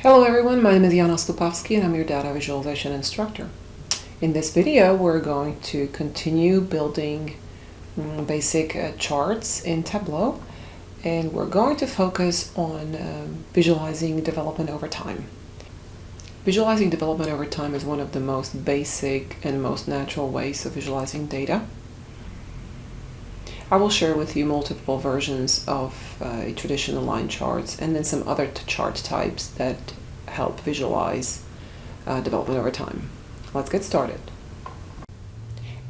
Hello everyone, my name is Jana Stupowski and I'm your data visualization instructor. In this video we're going to continue building basic charts in Tableau, and we're going to focus on visualizing development over time. Visualizing development over time is one of the most basic and most natural ways of visualizing data. I will share with you multiple versions of traditional line charts and then some other chart types that help visualize development over time. Let's get started.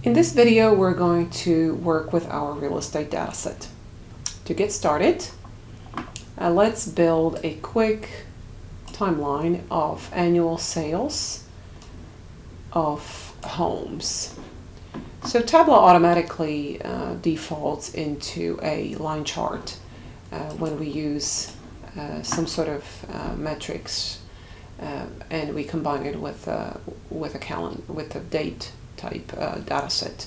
In this video, we're going to work with our real estate data set. To get started, let's build a quick timeline of annual sales of homes. So Tableau automatically defaults into a line chart when we use some sort of metrics, and we combine it with a calendar, with a date type data set.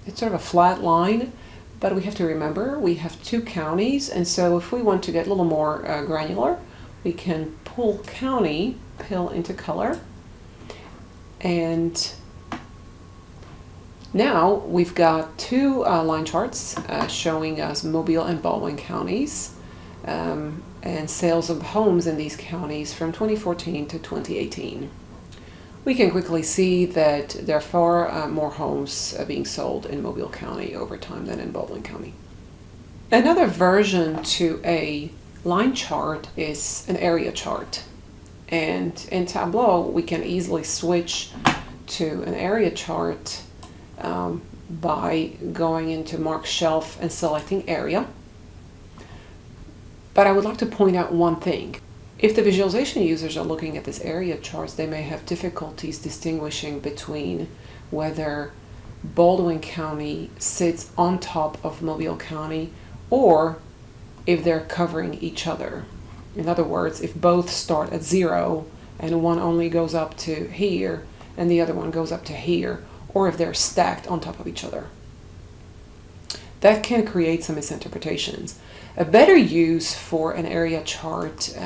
It's sort of a flat line, but we have to remember we have two counties, and so if we want to get a little more granular, we can pull county pill into color, and now we've got two line charts showing us Mobile and Baldwin counties and sales of homes in these counties from 2014 to 2018. We can quickly see that there are far more homes being sold in Mobile County over time than in Baldwin County. Another version to a line chart is an area chart. And in Tableau, we can easily switch to an area chart by going into Mark Shelf and selecting area. But I would like to point out one thing. If the visualization users are looking at this area charts, they may have difficulties distinguishing between whether Baldwin County sits on top of Mobile County or if they're covering each other. In other words, if both start at 0 and one only goes up to here and the other one goes up to here, or if they're stacked on top of each other. That can create some misinterpretations. A better use for an area chart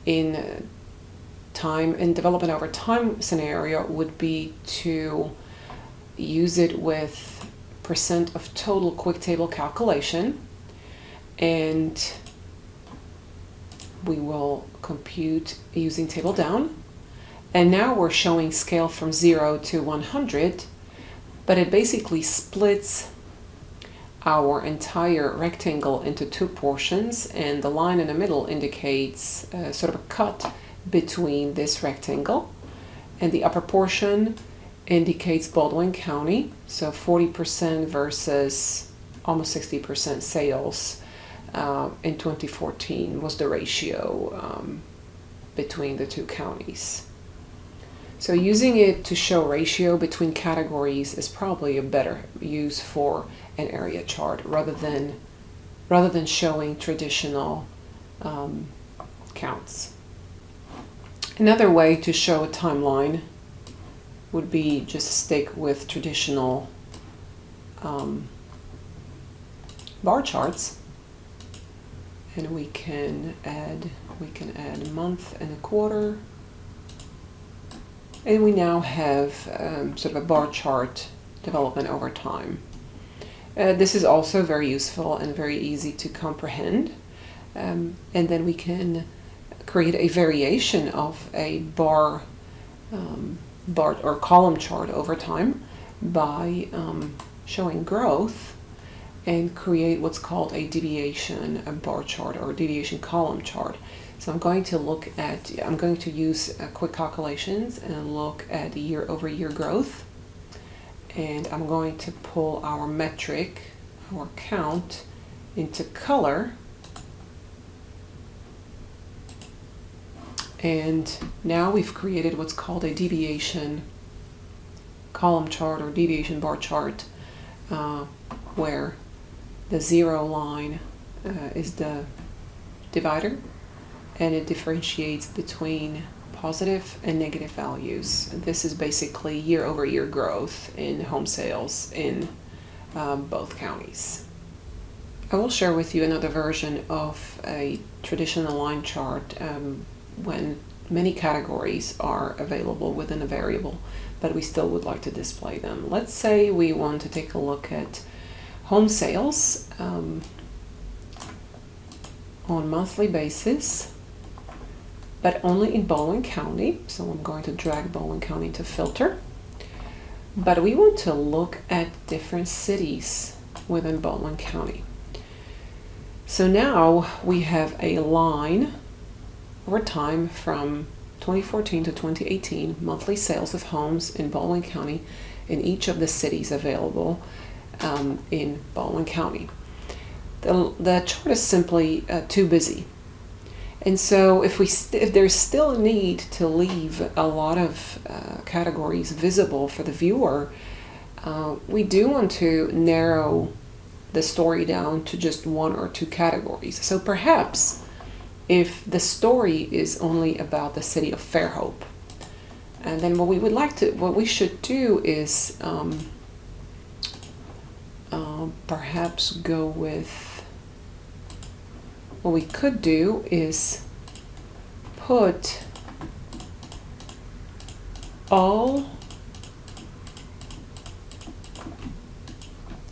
in development over time scenario would be to use it with % of total quick table calculation, and we will compute using table down. And now we're showing scale from 0 to 100, but it basically splits our entire rectangle into two portions, and the line in the middle indicates sort of a cut between this rectangle, and the upper portion indicates Baldwin County, so 40% versus almost 60% sales in 2014 was the ratio between the two counties. So using it to show ratio between categories is probably a better use for an area chart rather than showing traditional counts. Another way to show a timeline would be just stick with traditional bar charts, and we can add a month and a quarter. And we now have sort of a bar chart development over time. This is also very useful and very easy to comprehend. And then we can create a variation of a bar or column chart over time by showing growth and create what's called a deviation bar chart or deviation column chart. So I'm going to use quick calculations and look at year-over-year growth, and I'm going to pull our metric, our count, into color, and now we've created what's called a deviation column chart or deviation bar chart, where the 0 line is the divider, and it differentiates between positive and negative values. This is basically year-over-year growth in home sales in both counties. I will share with you another version of a traditional line chart when many categories are available within a variable, but we still would like to display them. Let's say we want to take a look at home sales on monthly basis, but only in Baldwin County. So I'm going to drag Baldwin County to filter. But we want to look at different cities within Baldwin County. So now we have a line over time from 2014 to 2018, monthly sales of homes in Baldwin County in each of the cities available in Baldwin County. The chart is simply too busy. And so if there's still a need to leave a lot of categories visible for the viewer, we do want to narrow the story down to just one or two categories. So perhaps if the story is only about the city of Fairhope, and then what we should do is perhaps go with, what we could do is put all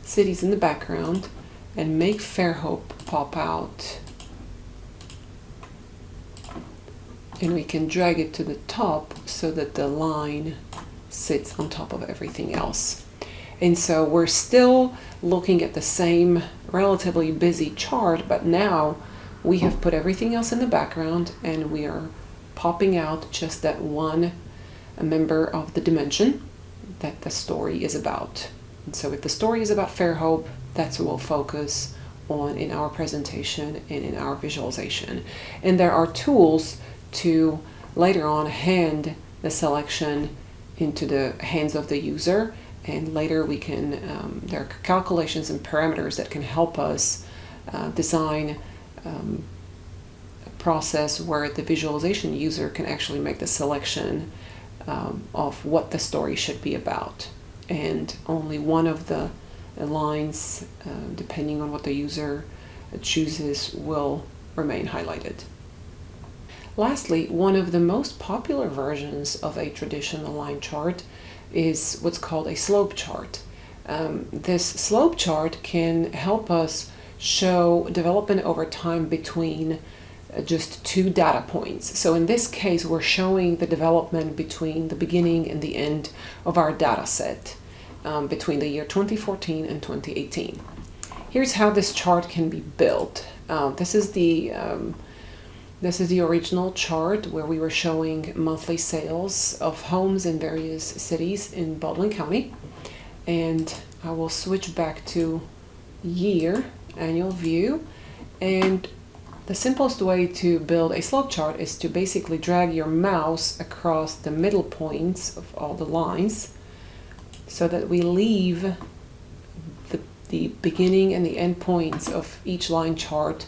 cities in the background and make Fairhope pop out, and we can drag it to the top so that the line sits on top of everything else. And so we're still looking at the same relatively busy chart, but now we have put everything else in the background and we are popping out just that one member of the dimension that the story is about. And so if the story is about Fairhope, that's what we'll focus on in our presentation and in our visualization. And there are tools to later on hand the selection into the hands of the user, and later we can, there are calculations and parameters that can help us design a process where the visualization user can actually make the selection of what the story should be about. And only one of the lines, depending on what the user chooses, will remain highlighted. Lastly, one of the most popular versions of a traditional line chart is what's called a slope chart. This slope chart can help us show development over time between just two data points. So in this case, we're showing the development between the beginning and the end of our data set between the year 2014 and 2018. Here's how this chart can be built. This is the original chart where we were showing monthly sales of homes in various cities in Baldwin County. And I will switch back to year, annual view. And the simplest way to build a slope chart is to basically drag your mouse across the middle points of all the lines so that we leave the beginning and the end points of each line chart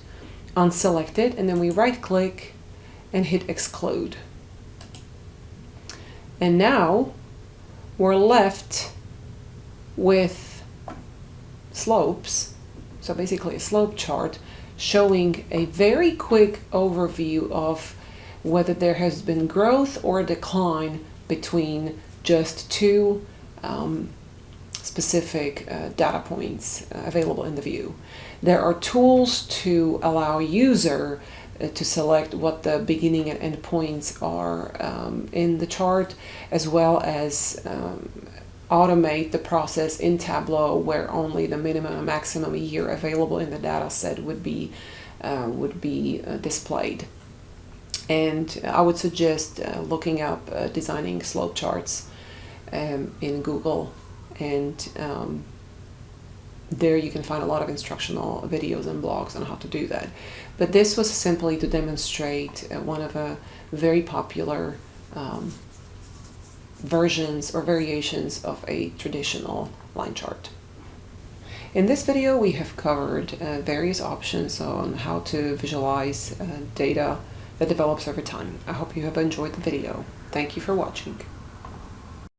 unselected, and then we right click and hit exclude. And now we're left with slopes, so basically a slope chart showing a very quick overview of whether there has been growth or decline between just two specific data points available in the view. There are tools to allow user to select what the beginning and end points are in the chart, as well as automate the process in Tableau where only the minimum and maximum year available in the data set would be displayed. And I would suggest looking up designing slope charts in Google, and there you can find a lot of instructional videos and blogs on how to do that. But this was simply to demonstrate one of a very popular versions or variations of a traditional line chart. In this video we have covered various options on how to visualize data that develops over time. I hope you have enjoyed the video. Thank you for watching.